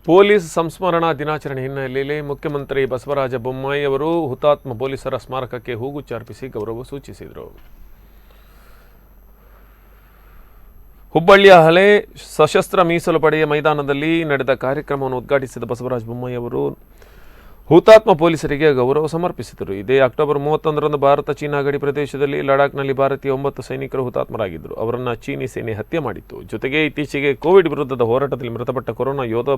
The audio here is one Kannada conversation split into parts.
ಪೊಲೀಸ್ ಸಂಸ್ಮರಣಾ ದಿನಾಚರಣೆ ಹಿನ್ನೆಲೆಯಲ್ಲಿ ಮುಖ್ಯಮಂತ್ರಿ ಬಸವರಾಜ ಬೊಮ್ಮಾಯಿ ಅವರು ಹುತಾತ್ಮ ಪೊಲೀಸರ ಸ್ಮಾರಕಕ್ಕೆ ಹೂಗುಚ್ಛ ಅರ್ಪಿಸಿ ಗೌರವ ಸೂಚಿಸಿದರು. ಹುಬ್ಬಳ್ಳಿಯ ಹಳೆ ಸಶಸ್ತ್ರ ಮೀಸಲು ಪಡೆಯ ಮೈದಾನದಲ್ಲಿ ನಡೆದ ಕಾರ್ಯಕ್ರಮವನ್ನು ಉದ್ಘಾಟಿಸಿದ ಬಸವರಾಜ ಬೊಮ್ಮಾಯಿ ಅವರು ಹುತಾತ್ಮ ಪೊಲೀಸರಿಗೆ ಗೌರವ ಸಮರ್ಪಿಸಿದರು. ಇದೇ ಅಕ್ಟೋಬರ್ 31ರಂದು ಭಾರತ ಚೀನಾ ಗಡಿ ಪ್ರದೇಶದಲ್ಲಿ ಲಡಾಖ್ನಲ್ಲಿ ಭಾರತೀಯ 9 ಸೈನಿಕರು ಹುತಾತ್ಮರಾಗಿದ್ದರು. ಅವರನ್ನು ಚೀನಿ ಸೇನೆ ಹತ್ಯೆ ಮಾಡಿತ್ತು. ಜೊತೆಗೆ ಇತ್ತೀಚೆಗೆ ಕೋವಿಡ್ ವಿರುದ್ಧದ ಹೋರಾಟದಲ್ಲಿ ಮೃತಪಟ್ಟ ಕೊರೋನಾ ಯೋಧ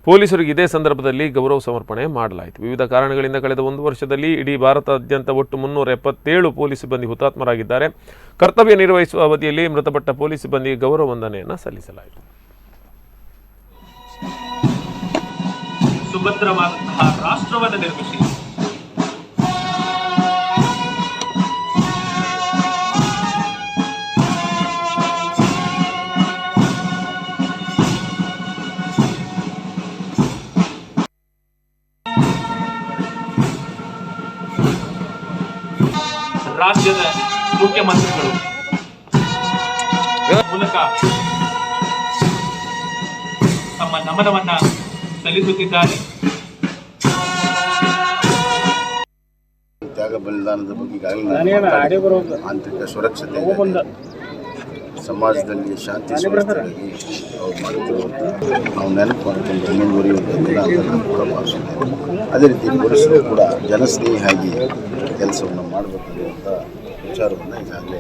ಪೊಲೀಸರಿಗೆ ಇದೇ ಸಂದರ್ಭದಲ್ಲಿ ಗೌರವ ಸಮರ್ಪಣೆ ಮಾಡಲಾಯಿತು. ವಿವಿಧ ಕಾರಣಗಳಿಂದ ಕಳೆದ 1 ವರ್ಷದಲ್ಲಿ ಇಡೀ ಭಾರತಾದ್ಯಂತ ಒಟ್ಟು 377 ಪೊಲೀಸ್ ಸಿಬ್ಬಂದಿ ಹುತಾತ್ಮರಾಗಿದ್ದಾರೆ. ಕರ್ತವ್ಯ ನಿರ್ವಹಿಸುವ ಅವಧಿಯಲ್ಲಿ ಮೃತಪಟ್ಟ ಪೊಲೀಸ್ ಸಿಬ್ಬಂದಿಗೆ ಗೌರವ ವಂದನೆಯನ್ನು ಸಲ್ಲಿಸಲಾಯಿತು. ಸುಭದ್ರವಾದಂತಹ ರಾಷ್ಟ್ರವನ್ನು ನಿರ್ಮಿಸಿ ರಾಜ್ಯದ ಮುಖ್ಯಮಂತ್ರಿಗಳು ಮೂಲಕ ತಮ್ಮ ನಮನವನ್ನ ಸಲ್ಲಿಸುತ್ತಿದ್ದಾರೆ. ತ್ಯಾಗ ಬಲಿದಾನದ ಬಗ್ಗೆ ಆಂತರಿಕ ಸುರಕ್ಷತೆ, ಸಮಾಜದಲ್ಲಿ ಶಾಂತಿ ಸುವ್ಯವಸ್ಥೆಗಾಗಿ ಅವ್ರು ಮಾಡುತ್ತಿರುವಂಥ ನಾವು ನೆನಪು ಮಾಡಿಕೊಂಡು ಮುಂದುವರಿಯುವುದರಿಂದ ಕೂಡ ಭಾವಿಸುತ್ತೇವೆ. ಅದೇ ರೀತಿ ಪೊಲೀಸರು ಕೂಡ ಜನಸ್ನೇಹಿಯಾಗಿ ಕೆಲಸವನ್ನು ಮಾಡಬೇಕನ್ನುವಂಥ ವಿಚಾರವನ್ನು ಈಗಾಗಲೇ